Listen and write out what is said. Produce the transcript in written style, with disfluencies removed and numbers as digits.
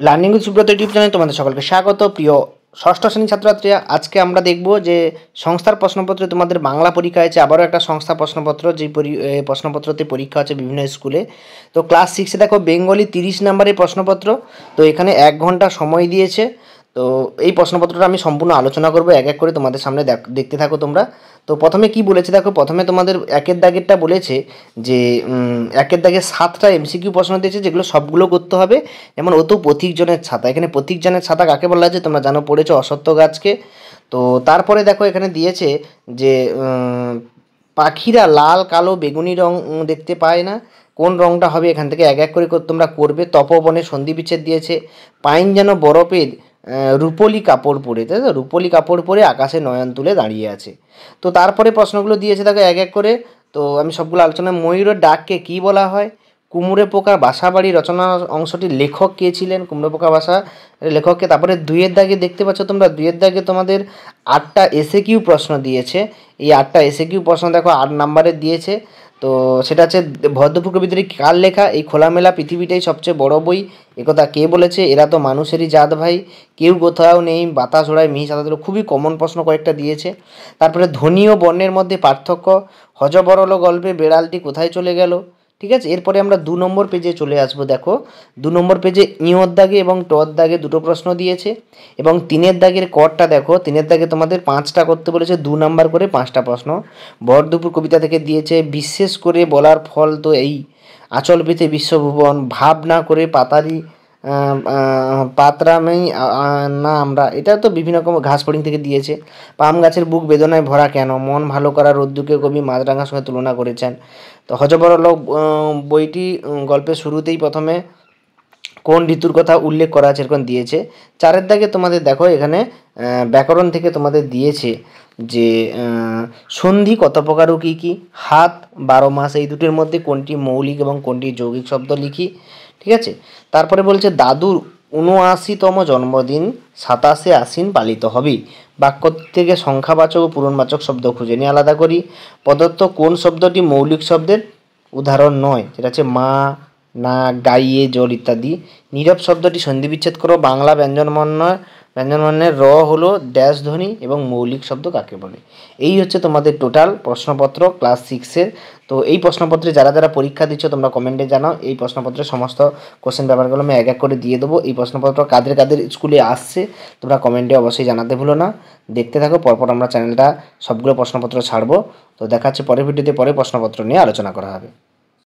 Learning with Subrata YouTube চ্যানেলে তোমাদের সকলকে স্বাগত। প্রিয় ষষ্ঠ শ্রেণীর ছাত্রছাত্রীরা, আজকে আমরা দেখব যে সংস্থার প্রশ্নপত্রে তোমাদের বাংলা পরীক্ষা আছে, আবারও একটা সংস্থা প্রশ্নপত্র, যেই প্রশ্নপত্রতে পরীক্ষা আছে বিভিন্ন স্কুলে। তো ক্লাস 6-এ দেখো বেঙ্গলি 30 নম্বরের প্রশ্নপত্র। তো এখানে 1 ঘন্টা সময় দিয়েছে। তো এই প্রশ্নপত্রটা আমি সম্পূর্ণ আলোচনা করব, এক এক করে তোমাদের সামনে দেখতে থাকো তোমরা। তো প্রথমে কি বলেছে দেখো, প্রথমে তোমাদের একের দাগেরটা বলেছে যে একের দাগে 7টা এমসিকিউ প্রশ্ন দিয়েছে, যেগুলো সবগুলো করতে হবে। যেমন ও তো প্রতীকজনের ছাতা, এখানে প্রতীকজনের ছাতা কাকে বলা আছে তোমরা জানো, পড়েছো অশ্বত্থ গাছকে। তো তারপরে দেখো এখানে দিয়েছে যে পাখিরা লাল কালো বেগুনি রং দেখতে পায় না, কোন রংটা হবে, এখান থেকে এক এক করে তোমরা করবে। তপবনে সন্ধি বিচ্ছেদ দিয়েছে। পাইন যেন বরফের রূপলি কাপড় পরে, তাই তো, রূপলি কাপড় পরে আকাশে নয়ন তুলে দাঁড়িয়ে আছে। তো তারপরে প্রশ্নগুলো দিয়েছে দেখো এক এক করে। তো আমি সবগুলো আলোচনা, ময়ূরের ডাককে কী বলা হয়, কুমড়ে পোকার বাসা বাড়ি রচনার অংশটির লেখক কে ছিলেন, কুমড়ে পোকা বাসা লেখককে। তারপরে 2-এর দাগে দেখতে পাচ্ছ তোমরা, 2-এর দাগে তোমাদের 8টা এসএকিউ প্রশ্ন দিয়েছে। এই 8টা এসএকিউ প্রশ্ন দেখো 8 নাম্বারের দিয়েছে। তো সেটা হচ্ছে ভদ্রপুর কবিতাটি কার লেখা, এই খোলামেলা পৃথিবীটাই সবচেয়ে বড় বই, একথা কে বলেছে, এরা তো মানুষেরই জাত ভাই, কেউ কোথাও নেই, বাতাস ওড়ায় মিহি সাদা, খুবই কমন প্রশ্ন কয়েকটা দিয়েছে। তারপরে ধ্বনি ও বর্ণের মধ্যে পার্থক্য, হযবরল গল্পে বেড়ালটি কোথায় চলে গেল। ঠিক আছে, এরপরে আমরা 2 নম্বর পেজে চলে আসবো। দেখো 2 নম্বর পেজে ইঁর দাগে এবং টর দাগে 2টো প্রশ্ন দিয়েছে, এবং 3-এর দাগের করটা দেখো, 3-এর দাগে তোমাদের 5টা করতে বলেছে, 2 নাম্বার করে 5টা প্রশ্ন। ভরদুপুর কবিতা থেকে দিয়েছে, বিশেষ করে বলার ফল তো এই, আঁচল পেতে বিশ্বভুবন, ভাব না করে পাতারি পাতরামেই না আমরা, এটা তো বিভিন্ন রকম ঘাস ফড়িং থেকে দিয়েছে। পাম গাছের বুক বেদনায় ভরা কেন, মন ভালো করা রোদ্দুকে কবি মাছরাঙার সঙ্গে তুলনা করেছেন। তো হযবরল বইটি গল্পের শুরুতেই প্রথমে কোন ঋতুর কথা উল্লেখ করা আছে এরকম দিয়েছে। 4-এর দাগে তোমাদের দেখো এখানে ব্যাকরণ থেকে তোমাদের দিয়েছে যে সন্ধি কত প্রকার ও কী কী, হাত, 12 মাস, এই দুটির মধ্যে কোনটি মৌলিক এবং কোনটি যৌগিক শব্দ লিখি। ঠিক আছে, তারপরে বলছে দাদুর 79তম জন্মদিন 27শে আশ্বিন পালিত হবে। বাক্য থেকে সংখ্যাবাচক ও পূরণবাচক শব্দ খুঁজে নিয়ে আলাদা করি। প্রদত্ত কোন শব্দটি মৌলিক শব্দের উদাহরণ নয়, সেটা হচ্ছে মা, না, গাইয়ে, জল ইত্যাদি। নীরব শব্দটি সন্ধিবিচ্ছেদ করো। বাংলা ব্যঞ্জনবর্ণের র হলো ড্যাশ ধ্বনি এবং মৌলিক শব্দ কাকে বলে। এই হচ্ছে তোমাদের টোটাল প্রশ্নপত্র ক্লাস 6-এর। তো এই প্রশ্নপত্রে যারা যারা পরীক্ষা দিচ্ছ তোমরা কমেন্টে জানাও। এই প্রশ্নপত্রের সমস্ত কোশ্চেন ব্যাপারগুলো আমি এক এক করে দিয়ে দেবো। এই প্রশ্নপত্র কাদের কাদের স্কুলে আসছে তোমরা কমেন্টে অবশ্যই জানাতে ভুলো না। দেখতে থাকো, পরপর আমরা চ্যানেলটা সবগুলো প্রশ্নপত্র ছাড়বো। তো দেখা হচ্ছে পরের ভিডিওতে, পরে প্রশ্নপত্র নিয়ে আলোচনা করা হবে।